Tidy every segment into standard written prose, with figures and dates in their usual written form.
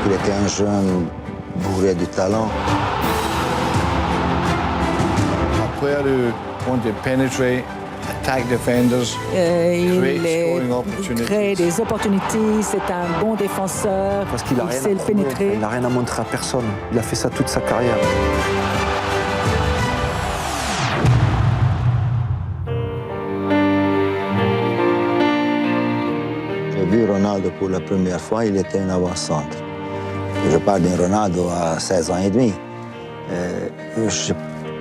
Il était un jeune bourré de talent. A player who wanted to penetrate, attack defenders, il crée des opportunités, c'est un bon défenseur, parce qu'il il sait le pénétrer. Il n'a rien à montrer à personne, il a fait ça toute sa carrière. J'ai vu Ronaldo pour la première fois, il était un avant-centre. Je parle d'un Ronaldo à 16 ans et demi.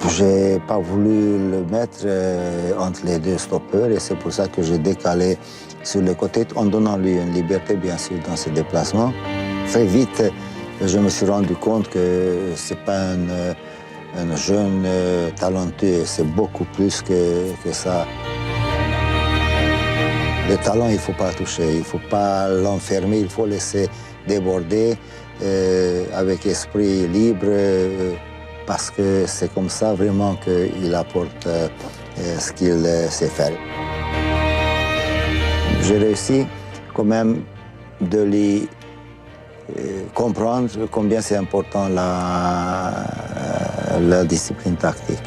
Je n'ai pas voulu le mettre entre les deux stoppeurs et c'est pour ça que j'ai décalé sur le côté en donnant lui une liberté, bien sûr, dans ses déplacements. Très vite, je me suis rendu compte que ce n'est pas un jeune talentueux, c'est beaucoup plus que ça. Le talent, il ne faut pas toucher, il ne faut pas l'enfermer, il faut laisser déborder avec esprit libre. Parce que c'est comme ça vraiment qu'il apporte ce qu'il sait faire. J'ai réussi quand même de lui comprendre combien c'est important la discipline tactique.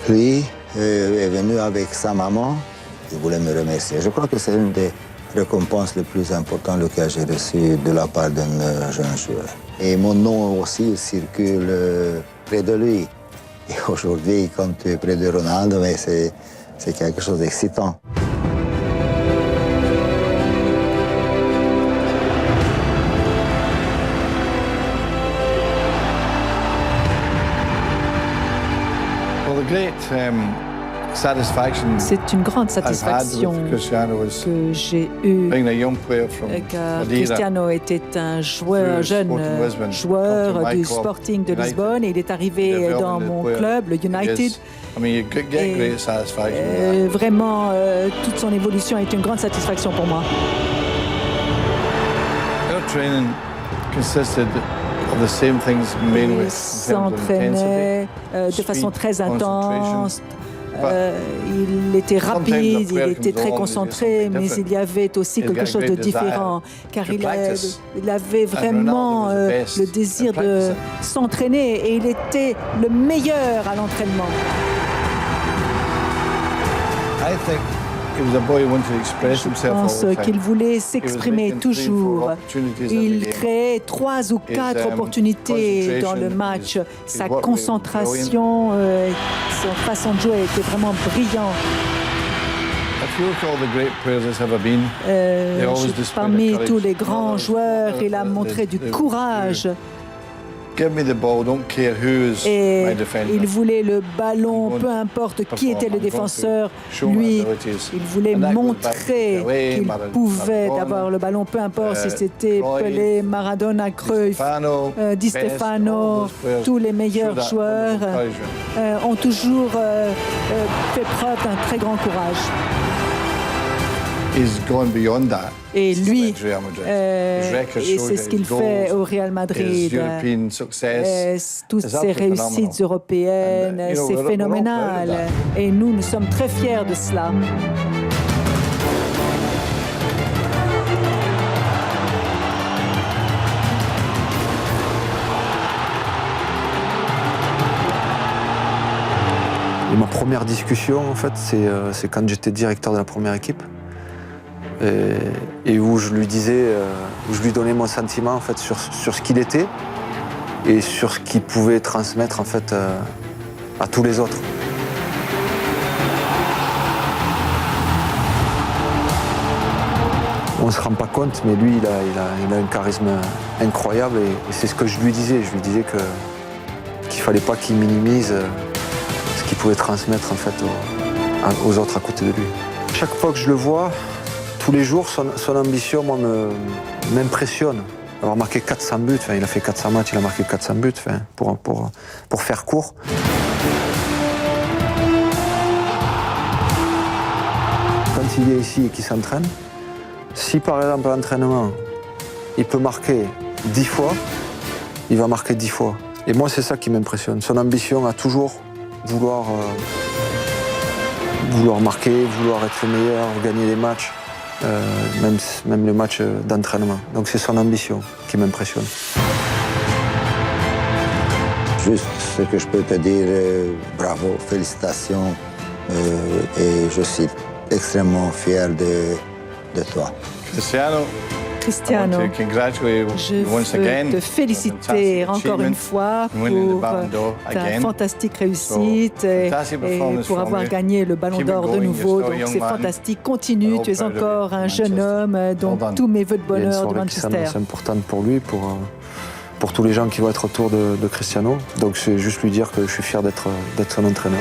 Lui est venu avec sa maman, il voulait me remercier. Je crois que c'est une des récompenses les plus importantes que j'ai reçues de la part d'un jeune joueur. Et mon nom aussi circule près de lui. Et aujourd'hui, quand tu es près de Ronaldo, c'est quelque chose d'excitant. well, the great c'est une grande satisfaction que j'ai eue car Cristiano était un jeune joueur du Sporting de Lisbonne et il est arrivé dans mon club, le United. Et vraiment, toute son évolution est une grande satisfaction pour moi. Il s'entraînait de façon très intense. Il était rapide, il était très concentré, mais il y avait aussi quelque chose de différent, car il avait vraiment le désir de s'entraîner et il était le meilleur à l'entraînement. Je pense qu'il voulait s'exprimer toujours. Il créait 3 ou 4 opportunités dans le match. Sa concentration, sa façon de jouer était vraiment brillant. Parmi tous les grands joueurs, il a montré du courage. Et il voulait le ballon, peu importe qui était le défenseur. Lui, il voulait montrer qu'il pouvait avoir le ballon, peu importe si c'était Pelé, Maradona, Cruyff, Di Stefano. Tous les meilleurs joueurs ont toujours fait preuve d'un très grand courage. Et lui, c'est ce qu'il fait au Real Madrid. Toutes ces réussites européennes, c'est phénoménal. Et nous sommes très fiers de cela. Et ma première discussion, en fait, c'est quand j'étais directeur de la première équipe. Et où je lui disais, où je lui donnais mon sentiment en fait sur ce qu'il était et sur ce qu'il pouvait transmettre en fait à tous les autres. On se rend pas compte, mais lui, il a un charisme incroyable et c'est ce que je lui disais. Je lui disais qu'il fallait pas qu'il minimise ce qu'il pouvait transmettre en fait aux autres à côté de lui. Chaque fois que je le vois, tous les jours, son ambition m'impressionne. Avoir marqué 400 buts, il a fait 400 matchs, il a marqué 400 buts, pour faire court. Quand il est ici et qu'il s'entraîne, si par exemple à l'entraînement, il peut marquer 10 fois, il va marquer 10 fois. Et moi, c'est ça qui m'impressionne. Son ambition à toujours vouloir marquer, vouloir être le meilleur, gagner des matchs. même les matchs d'entraînement. Donc c'est son ambition qui m'impressionne. Juste ce que je peux te dire, bravo, félicitations, et je suis extrêmement fier de toi. Cristiano, Cristiano, je veux te féliciter encore une fois pour ta fantastique réussite et pour avoir gagné le Ballon d'Or de nouveau. Donc c'est fantastique. Continue, tu es encore un jeune homme, donc tous mes voeux de bonheur de Manchester. C'est important pour lui, pour tous les gens qui vont être autour de Cristiano. Donc c'est juste lui dire que je suis fier d'être son entraîneur.